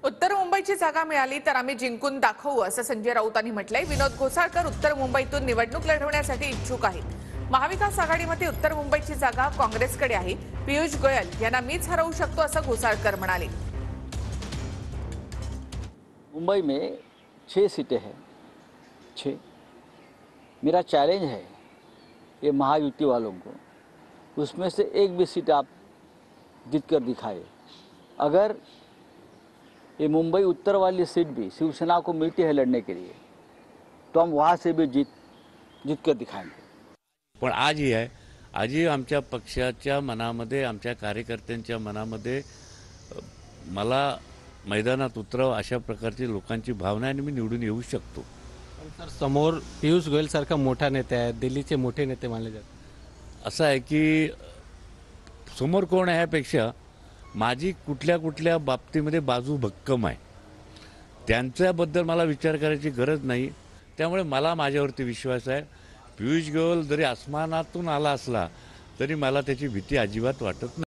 उत्तर मुंबईची जागा मिळाली तर आम्ही जिंकून दाखवू असं संजय राऊतांनी म्हटलंय। विनोद घोसाळकर उत्तर मुंबईतून निवडणूक लढवण्यासाठी इच्छुक आहेत। महाविकास आघाडीमध्ये उत्तर मुंबईची जागा काँग्रेसकडे आहे। पियुष गोयल यांना मीच हरवू शकतो असं घोसाळकर म्हणाले। मुंबई में 6 सीटें हैं, 6। मेरा चैलेंज है ये महायुति वालों को, उसमें से एक भी सीट आप जीत कर दिखाए। अगर ये मुंबई उत्तर वाली सीट भी शिवसेना को मिलती है लड़ने के लिए, तो हम वहाँ से भी जीत कर दिखाएंगे। पण आजही आहे, आजही आमच्या पक्षाच्या मनामध्ये, आमच्या कार्यकर्त्यांच्या मनामध्ये मला मैदानात उतरावं अशा प्रकारची लोकांची भावना आहे आणि मी निवडून येऊ शकतो। पण सर, समोर पियुष गोयल सारखा मोठा नेता आहे, दिल्लीचे मोठे नेते मानले जातात। असं आहे की समोर कोण आहे यापेक्षा माझी कुठल्या बाबतीमध्ये बाजू भक्कम आहे, त्यांच्याबद्दल मला विचार करायची गरज नाही। त्यामुळे मला माझ्यावरती विश्वास आहे। पियुष गोयल जरी आसमानातून आला असला तरी मला त्याची भीती अजिबात वाटत नाही।